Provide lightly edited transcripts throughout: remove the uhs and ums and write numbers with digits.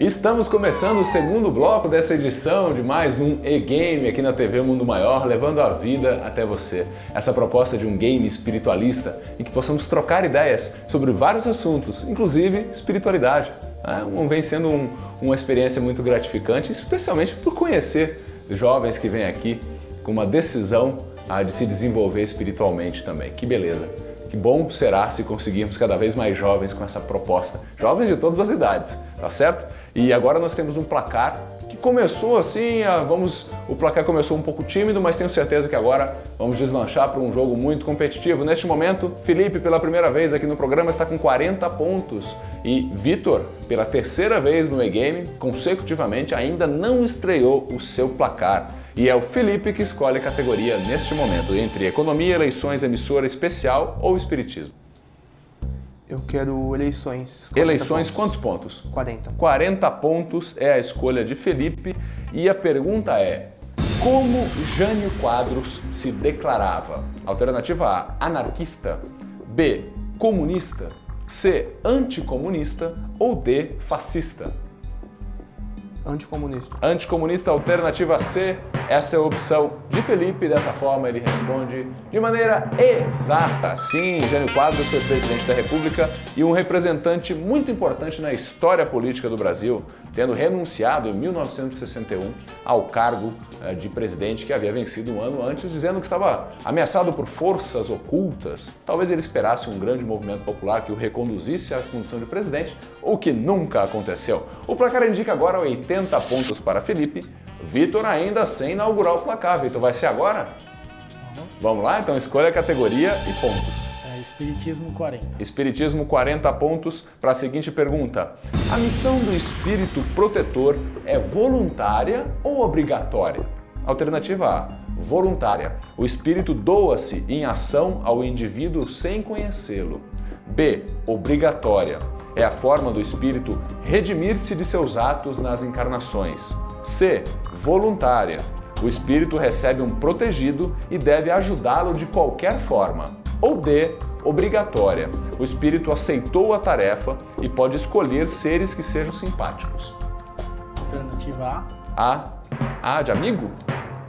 Estamos começando o segundo bloco dessa edição de mais um e-game aqui na TV Mundo Maior, levando a vida até você. Essa proposta de um game espiritualista em que possamos trocar ideias sobre vários assuntos, inclusive espiritualidade. Vem sendo uma experiência muito gratificante, especialmente por conhecer jovens que vêm aqui com uma decisão de se desenvolver espiritualmente também. Que beleza! Que bom será se conseguirmos cada vez mais jovens com essa proposta. Jovens de todas as idades, tá certo? E agora nós temos um placar que começou assim, o placar começou um pouco tímido, mas tenho certeza que agora vamos deslanchar para um jogo muito competitivo. Neste momento, Felipe, pela primeira vez aqui no programa, está com 40 pontos. E Vitor, pela terceira vez no e-game, consecutivamente, ainda não estreou o seu placar. E é o Felipe que escolhe a categoria neste momento, entre economia, eleições, emissora especial ou espiritismo. Eu quero eleições. Eleições, quantos pontos? 40. 40 pontos é a escolha de Felipe. E a pergunta é: como Jânio Quadros se declarava? Alternativa A, anarquista. B, comunista. C, anticomunista. Ou D, fascista. Anticomunista. Anticomunista, alternativa C. Essa é a opção de Felipe. Dessa forma ele responde de maneira exata. Sim, Jânio Quadros foi presidente da República e um representante muito importante na história política do Brasil, tendo renunciado em 1961 ao cargo de presidente que havia vencido um ano antes, dizendo que estava ameaçado por forças ocultas. Talvez ele esperasse um grande movimento popular que o reconduzisse à condição de presidente, o que nunca aconteceu. O placar indica agora 80 pontos para Felipe. Vitor ainda sem inaugurar o placar. Vitor, vai ser agora? Vamos lá? Então escolha a categoria e pontos. Espiritismo 40. Espiritismo 40 pontos para a seguinte pergunta. A missão do espírito protetor é voluntária ou obrigatória? Alternativa A, voluntária. O espírito doa-se em ação ao indivíduo sem conhecê-lo. B, obrigatória. É a forma do espírito redimir-se de seus atos nas encarnações. C, voluntária. O espírito recebe um protegido e deve ajudá-lo de qualquer forma. Ou D, obrigatória. O espírito aceitou a tarefa e pode escolher seres que sejam simpáticos. Alternativa A. A de amigo?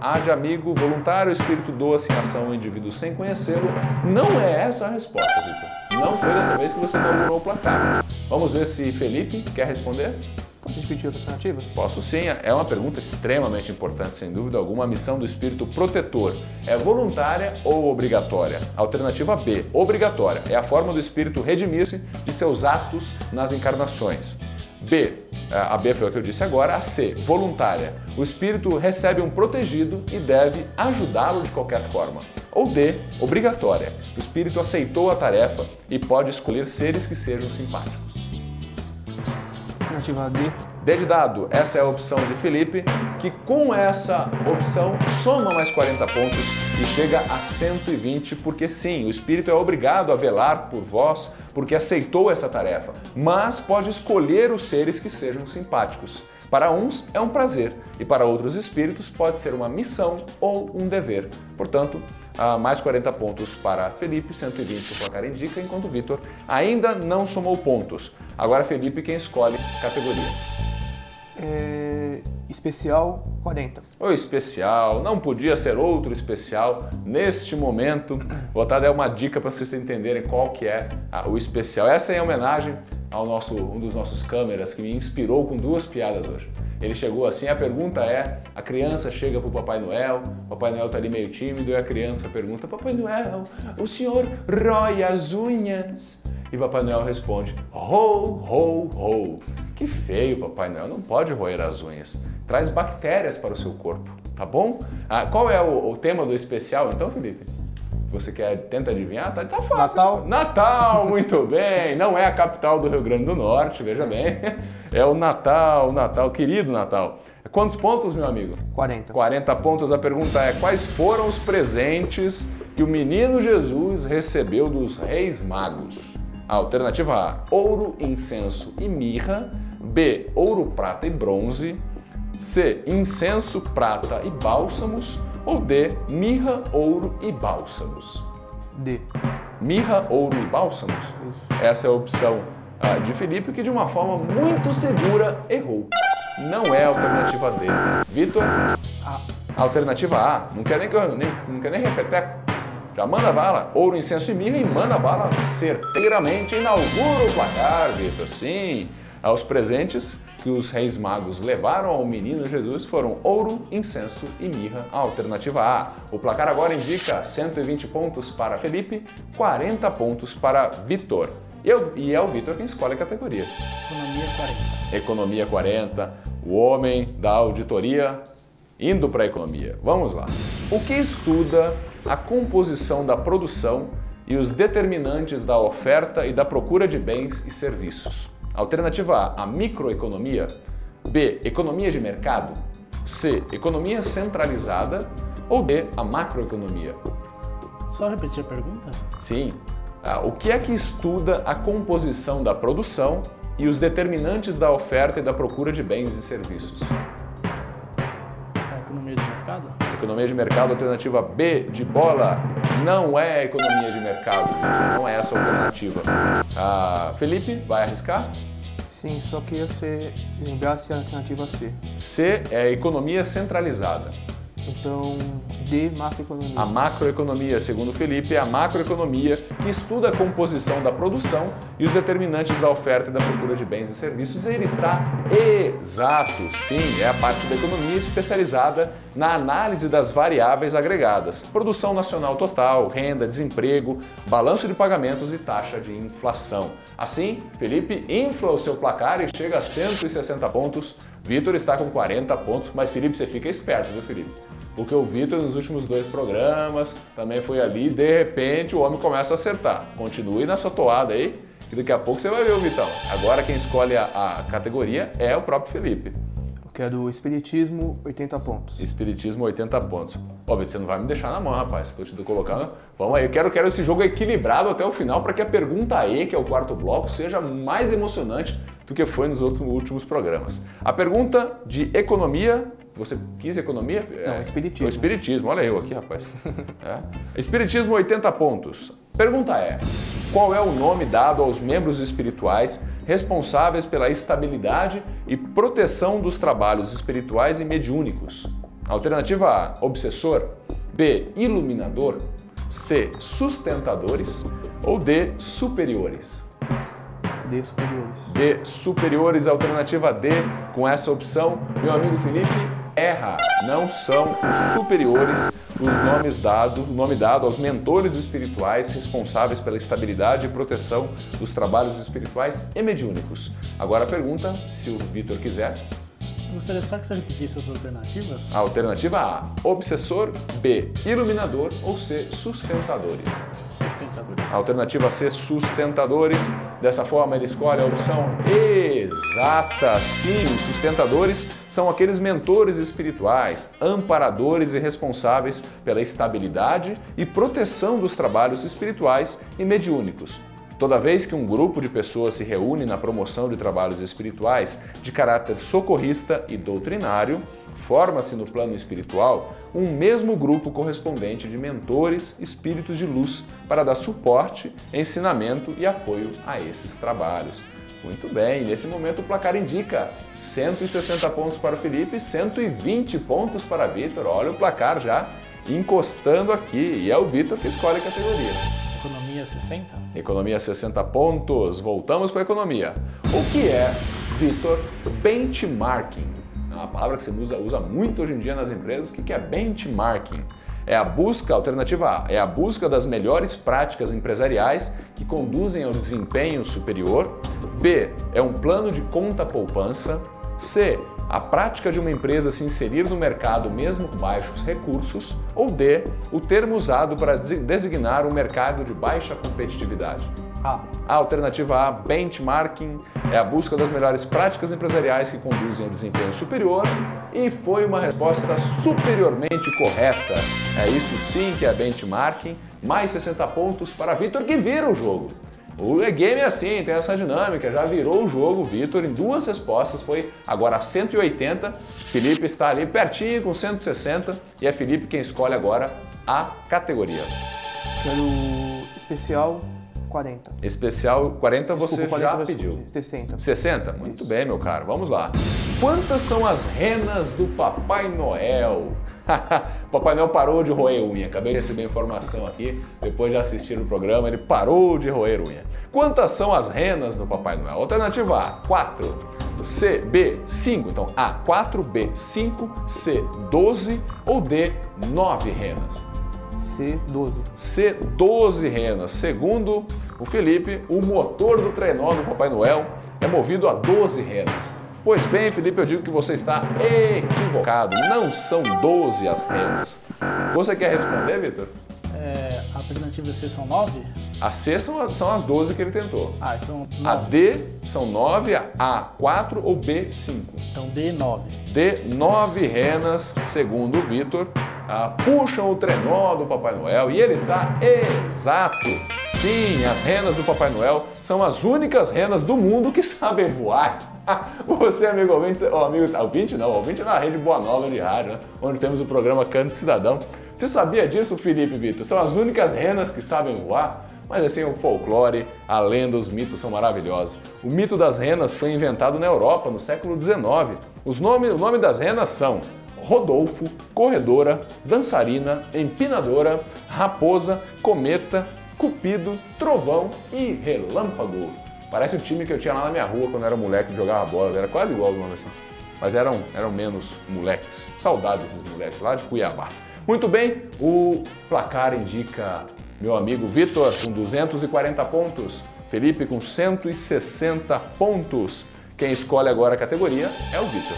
A de amigo, voluntário, o espírito doa-se em ação ao indivíduo sem conhecê-lo. Não é essa a resposta, Vitor. Não foi dessa vez que você inaugurou o placar. Vamos ver se Felipe quer responder? Posso repetir as alternativas? Posso sim, é uma pergunta extremamente importante, sem dúvida alguma. A missão do espírito protetor é voluntária ou obrigatória? Alternativa B, obrigatória. É a forma do espírito redimir-se de seus atos nas encarnações. B, a B foi o que eu disse agora. A C, voluntária. O espírito recebe um protegido e deve ajudá-lo de qualquer forma. Ou D, obrigatória. O espírito aceitou a tarefa e pode escolher seres que sejam simpáticos. Alternativa D. D de dado, essa é a opção de Felipe, que com essa opção soma mais 40 pontos e chega a 120, porque sim, o espírito é obrigado a velar por vós, porque aceitou essa tarefa, mas pode escolher os seres que sejam simpáticos. Para uns é um prazer e para outros espíritos pode ser uma missão ou um dever. Portanto, mais 40 pontos para Felipe, 120 o placar indica, enquanto Vitor ainda não somou pontos. Agora Felipe quem escolhe categoria. Especial 40. O especial, não podia ser outro especial neste momento. Vou até dar uma dica para vocês entenderem qual que é o especial. Essa é em homenagem ao um dos nossos câmeras que me inspirou com duas piadas hoje. Ele chegou assim, a pergunta é, a criança chega para o Papai Noel está ali meio tímido e a criança pergunta: Papai Noel, o senhor rói as unhas? E Papai Noel responde: ho, ho, ho. Que feio, Papai Noel, não pode roer as unhas. Traz bactérias para o seu corpo, tá bom? Qual é o tema do especial então, Felipe? Você tenta adivinhar? Tá fácil. Natal. Natal, muito bem. Não é a capital do Rio Grande do Norte, veja bem. É o Natal, querido Natal. Quantos pontos, meu amigo? 40. 40 pontos. A pergunta é: quais foram os presentes que o menino Jesus recebeu dos Reis Magos? Alternativa A, ouro, incenso e mirra. B, ouro, prata e bronze. C, incenso, prata e bálsamos. Ou D, mirra, ouro e bálsamos. D. Mirra, ouro e bálsamos? Isso. Essa é a opção de Felipe, que de uma forma muito segura errou. Não é a alternativa D. Vitor? A. Alternativa A. Não quer nem repetir. Já manda bala. Ouro, incenso e mirra e manda bala certeiramente. Inaugura o placar, Vitor. Sim. Os presentes que os reis magos levaram ao menino Jesus foram ouro, incenso e mirra, a alternativa A. O placar agora indica 120 pontos para Felipe, 40 pontos para Vitor. E é o Vitor quem escolhe a categoria. Economia 40. Economia 40, o homem da auditoria indo para a economia. Vamos lá. O que estuda a composição da produção e os determinantes da oferta e da procura de bens e serviços? Alternativa A, a microeconomia. B, economia de mercado. C, economia centralizada. Ou D, a macroeconomia. Só repetir a pergunta? Sim. O que é que estuda a composição da produção e os determinantes da oferta e da procura de bens e serviços? A economia de mercado? Economia de mercado, alternativa B de bola. Não é economia de mercado, não é essa a alternativa. Felipe, vai arriscar? Sim, só queria que você lembrasse a alternativa C. C é economia centralizada. Então, D, macroeconomia. A macroeconomia, segundo Felipe, é a macroeconomia que estuda a composição da produção e os determinantes da oferta e da procura de bens e serviços. E ele está exato, sim, é a parte da economia especializada na análise das variáveis agregadas. Produção nacional total, renda, desemprego, balanço de pagamentos e taxa de inflação. Assim, Felipe infla o seu placar e chega a 160 pontos. Vitor está com 40 pontos, mas Felipe, você fica esperto, viu, Felipe? Porque o Vitor, nos últimos 2 programas, também foi ali, de repente o homem começa a acertar. Continue na sua toada aí, que daqui a pouco você vai ver o Vitão. Agora quem escolhe a categoria é o próprio Felipe. Eu quero Espiritismo, 80 pontos. Espiritismo, 80 pontos. Ó, Vitor, você não vai me deixar na mão, rapaz. Estou te colocando. Vamos aí, eu quero esse jogo equilibrado até o final para que a pergunta E, que é o quarto bloco, seja mais emocionante do que foi nos últimos programas. A pergunta de economia. Você quis economia? Não, espiritismo. O espiritismo, olha eu aqui, rapaz. Espiritismo, 80 pontos. Pergunta é: qual é o nome dado aos membros espirituais responsáveis pela estabilidade e proteção dos trabalhos espirituais e mediúnicos? Alternativa A, obsessor. B, iluminador. C, sustentadores. Ou D, superiores. D, superiores. D, superiores, alternativa D. Com essa opção, meu amigo Felipe erra. Não são os superiores o nome dado aos mentores espirituais responsáveis pela estabilidade e proteção dos trabalhos espirituais e mediúnicos. Agora a pergunta, se o Vitor quiser. Eu gostaria só que você repetisse as alternativas. A alternativa A, obsessor. B, iluminador. Ou C, sustentadores. Sustentadores. A alternativa C, sustentadores. Dessa forma, ele escolhe a opção exata. Sim, os sustentadores são aqueles mentores espirituais, amparadores e responsáveis pela estabilidade e proteção dos trabalhos espirituais e mediúnicos. Toda vez que um grupo de pessoas se reúne na promoção de trabalhos espirituais de caráter socorrista e doutrinário, forma-se no plano espiritual um mesmo grupo correspondente de mentores, espíritos de luz, para dar suporte, ensinamento e apoio a esses trabalhos. Muito bem, nesse momento o placar indica 160 pontos para o Felipe e 120 pontos para Vitor. Olha o placar já encostando aqui, e é o Vitor que escolhe a categoria. Economia 60? Economia 60 pontos. Voltamos para a economia. O que é, Vitor, benchmarking? É uma palavra que você usa muito hoje em dia nas empresas. O que é benchmarking? É a busca, alternativa A, é a busca das melhores práticas empresariais que conduzem ao desempenho superior. B, é um plano de conta-poupança. C, a prática de uma empresa se inserir no mercado mesmo com baixos recursos. Ou D, o termo usado para designar um mercado de baixa competitividade. A. A alternativa A, benchmarking, é a busca das melhores práticas empresariais que conduzem ao desempenho superior, e foi uma resposta superiormente correta. É isso sim que é benchmarking, mais 60 pontos para Vitor, que vira o jogo. O E-Game é assim, tem essa dinâmica, já virou o jogo, Vitor, em 2 respostas, foi agora 180, Felipe está ali pertinho com 160, e é Felipe quem escolhe agora a categoria. Quero especial 40. Especial 40 você Desculpa, já 40 pediu. 60. 60? Muito bem, meu caro. Vamos lá. Quantas são as renas do Papai Noel? Papai Noel parou de roer unha. Acabei de receber informação aqui. Depois de assistir o programa, ele parou de roer unha. Quantas são as renas do Papai Noel? Alternativa A, 4. C, B, 5. Então, A, 4, B, 5, C, 12 ou D, 9 renas? C, 12. C, 12 renas. Segundo o Felipe, o motor do trenó do Papai Noel é movido a 12 renas. Pois bem, Felipe, eu digo que você está equivocado. Não são 12 as renas. Você quer responder, Vitor? A alternativa C são 9? A C são as 12 que ele tentou. Ah, então 9. A D são 9, a A 4 ou B 5. Então D 9. D 9 renas, segundo o Vitor, puxam o trenó do Papai Noel e ele está exato. Sim, as renas do Papai Noel são as únicas renas do mundo que sabem voar. Você, amigo ouvinte, ouvinte na Rede Boa Nova de rádio, né? Onde temos o programa Canto Cidadão. Você sabia disso, Felipe e Vitor? São as únicas renas que sabem voar? Mas assim, o folclore, a lenda, os mitos são maravilhosos. O mito das renas foi inventado na Europa no século XIX. O nome das renas são Rodolfo, Corredora, Dançarina, Empinadora, Raposa, Cometa, Cupido, Trovão e Relâmpago. Parece o time que eu tinha lá na minha rua quando eu era moleque e jogava bola. Era quase igual o nome assim. Mas eram menos moleques. Saudades desses moleques lá de Cuiabá. Muito bem, o placar indica meu amigo Vitor com 240 pontos. Felipe com 160 pontos. Quem escolhe agora a categoria é o Vitor.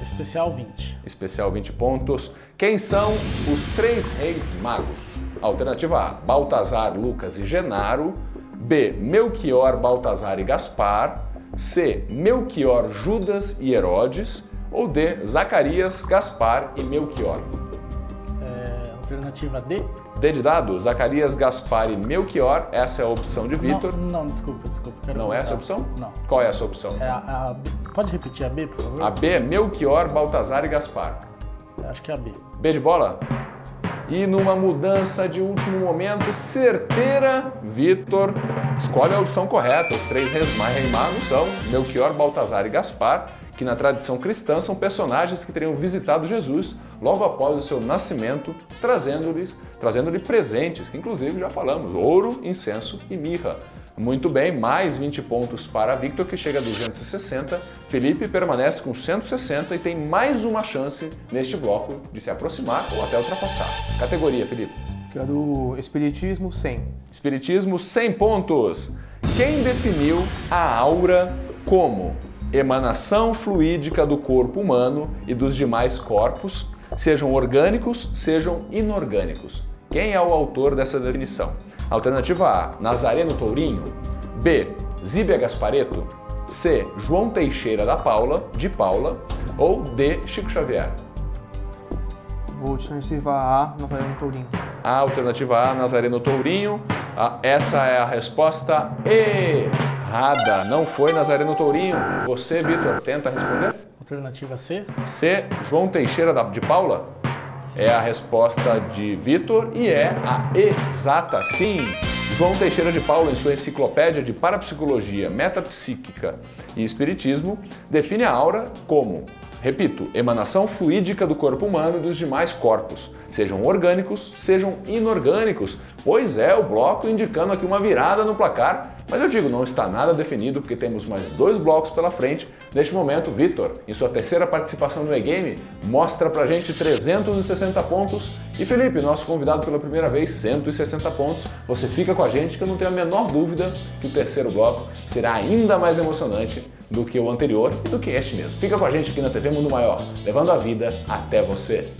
Especial 20. Especial 20 pontos. Quem são os 3 reis magos? Alternativa A, Baltazar, Lucas e Genaro. B, Melquior, Baltazar e Gaspar. C, Melquior, Judas e Herodes. Ou D, Zacarias, Gaspar e Melquior. Alternativa D. D de dado, Zacarias, Gaspar e Melquior. Essa é a opção de Vitor. Não, desculpa. Não é essa a opção? Não. Qual é essa opção? A B. Pode repetir a B, por favor? A B é Melquior, Baltazar e Gaspar. Acho que é a B. B de bola? E numa mudança de último momento, certeira, Vitor escolhe a opção correta. Os 3 reis magos são Melquior, Baltazar e Gaspar, que na tradição cristã são personagens que teriam visitado Jesus logo após o seu nascimento, trazendo-lhe presentes, que inclusive já falamos, ouro, incenso e mirra. Muito bem, mais 20 pontos para Victor, que chega a 260. Felipe permanece com 160 e tem mais uma chance neste bloco de se aproximar ou até ultrapassar. Categoria, Felipe? Quero Espiritismo, 100. Espiritismo, 100 pontos. Quem definiu a aura como emanação fluídica do corpo humano e dos demais corpos, sejam orgânicos, sejam inorgânicos? Quem é o autor dessa definição? Alternativa A, Nazareno Tourinho. B, Zíbia Gasparetto. C, João Teixeira de Paula. Ou D, Chico Xavier. Vou alternativa A, Nazareno Tourinho. A alternativa A, Nazareno Tourinho. Essa é a resposta errada. Não foi Nazareno Tourinho. Você, Vitor, tenta responder? Alternativa C. C, João Teixeira de Paula. É a resposta de Vitor e é a exata, sim! João Teixeira de Paula, em sua enciclopédia de parapsicologia, metapsíquica e espiritismo, define a aura como, repito, emanação fluídica do corpo humano e dos demais corpos, sejam orgânicos, sejam inorgânicos. Pois é, o bloco indicando aqui uma virada no placar, mas eu digo, não está nada definido porque temos mais 2 blocos pela frente. Neste momento, Vitor, em sua terceira participação no E-Game, mostra pra gente 360 pontos. E Felipe, nosso convidado pela primeira vez, 160 pontos. Você fica com a gente, que eu não tenho a menor dúvida que o terceiro bloco será ainda mais emocionante do que o anterior e do que este mesmo. Fica com a gente aqui na TV Mundo Maior, levando a vida até você.